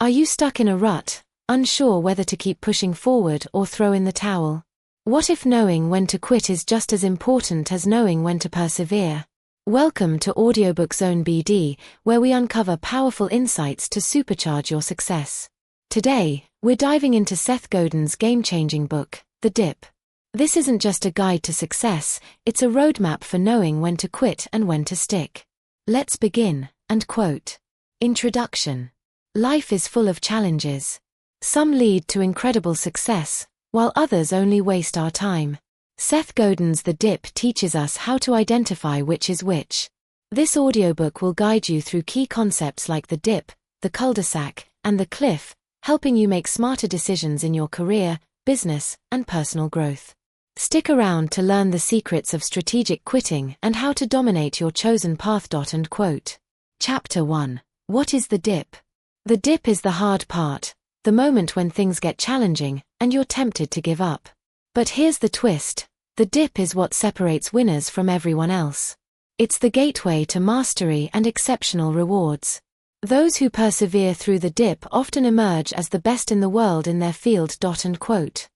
Are you stuck in a rut, unsure whether to keep pushing forward or throw in the towel? What if knowing when to quit is just as important as knowing when to persevere? Welcome to Audiobook Zone BD, where we uncover powerful insights to supercharge your success. Today, we're diving into Seth Godin's game-changing book, The Dip. This isn't just a guide to success, it's a roadmap for knowing when to quit and when to stick. Let's begin, and quote. Introduction. Life is full of challenges. Some lead to incredible success, while others only waste our time. Seth Godin's The Dip teaches us how to identify which is which. This audiobook will guide you through key concepts like the dip, the cul-de-sac, and the cliff, helping you make smarter decisions in your career, business, and personal growth. Stick around to learn the secrets of strategic quitting and how to dominate your chosen path. And quote. Chapter 1. What is the dip? The dip is the hard part, the moment when things get challenging and you're tempted to give up. But here's the twist. The dip is what separates winners from everyone else. It's the gateway to mastery and exceptional rewards. Those who persevere through the dip often emerge as the best in the world in their field. And quote.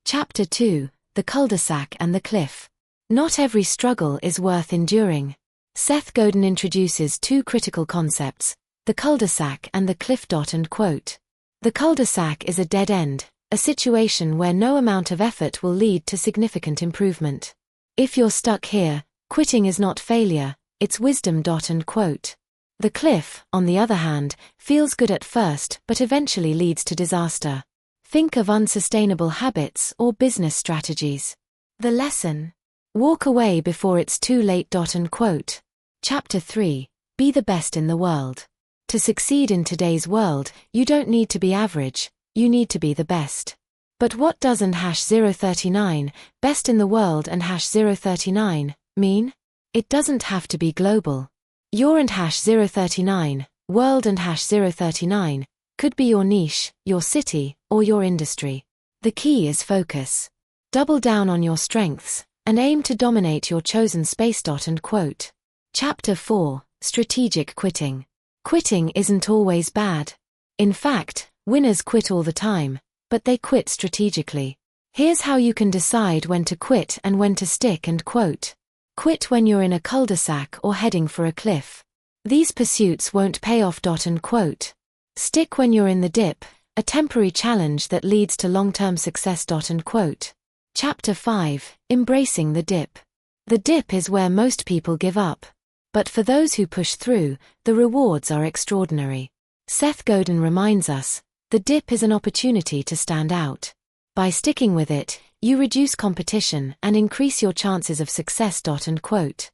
Chapter 2. The cul-de-sac and the cliff. Not every struggle is worth enduring. Seth Godin introduces two critical concepts, the cul-de-sac and the cliff. And quote. The cul-de-sac is a dead end, a situation where no amount of effort will lead to significant improvement. If you're stuck here, quitting is not failure, it's wisdom. And quote. The cliff, on the other hand, feels good at first but eventually leads to disaster. Think of unsustainable habits or business strategies. The lesson. Walk away before it's too late. And quote. Chapter 3. Be the best in the world. To succeed in today's world, you don't need to be average, you need to be the best. But what does and #039, best in the world and #039, mean? It doesn't have to be global. Your and #039, world and #039, could be your niche, your city, or your industry. The key is focus. Double down on your strengths, and aim to dominate your chosen space. And quote. Chapter 4. Strategic quitting. Quitting isn't always bad. In fact, winners quit all the time, but they quit strategically. Here's how you can decide when to quit and when to stick. And quote. Quit when you're in a cul-de-sac or heading for a cliff. These pursuits won't pay off. And quote. Stick when you're in the dip, a temporary challenge that leads to long-term success. And quote. Chapter 5. Embracing the dip. The dip is where most people give up. But for those who push through, the rewards are extraordinary. Seth Godin reminds us, the dip is an opportunity to stand out. By sticking with it, you reduce competition and increase your chances of success. And quote.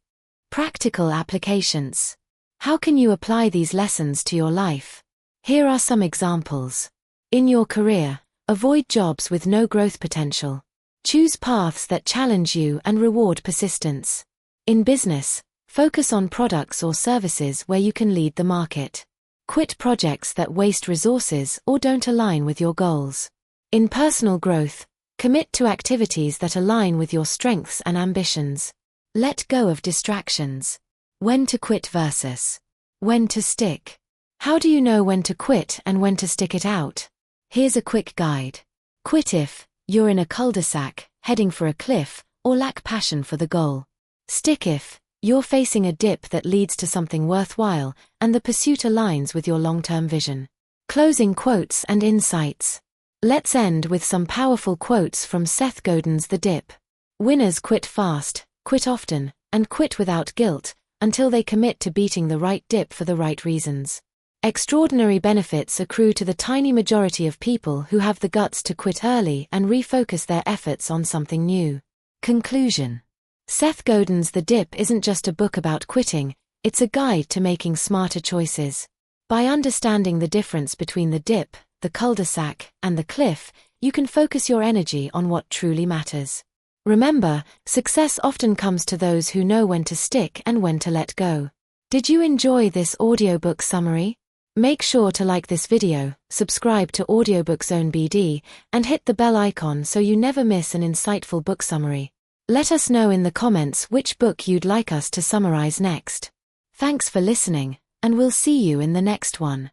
Practical applications. How can you apply these lessons to your life? Here are some examples. In your career, avoid jobs with no growth potential. Choose paths that challenge you and reward persistence. In business, focus on products or services where you can lead the market. Quit projects that waste resources or don't align with your goals. In personal growth, commit to activities that align with your strengths and ambitions. Let go of distractions. When to quit versus when to stick. How do you know when to quit and when to stick it out? Here's a quick guide. Quit if you're in a cul-de-sac, heading for a cliff, or lack passion for the goal. Stick if you're facing a dip that leads to something worthwhile, and the pursuit aligns with your long-term vision. Closing quotes and insights. Let's end with some powerful quotes from Seth Godin's The Dip. Winners quit fast, quit often, and quit without guilt, until they commit to beating the right dip for the right reasons. Extraordinary benefits accrue to the tiny majority of people who have the guts to quit early and refocus their efforts on something new. Conclusion. Seth Godin's The Dip isn't just a book about quitting, it's a guide to making smarter choices. By understanding the difference between the dip, the cul-de-sac, and the cliff, you can focus your energy on what truly matters. Remember, success often comes to those who know when to stick and when to let go. Did you enjoy this audiobook summary? Make sure to like this video, subscribe to Audiobook Zone BD, and hit the bell icon so you never miss an insightful book summary. Let us know in the comments which book you'd like us to summarize next. Thanks for listening, and we'll see you in the next one.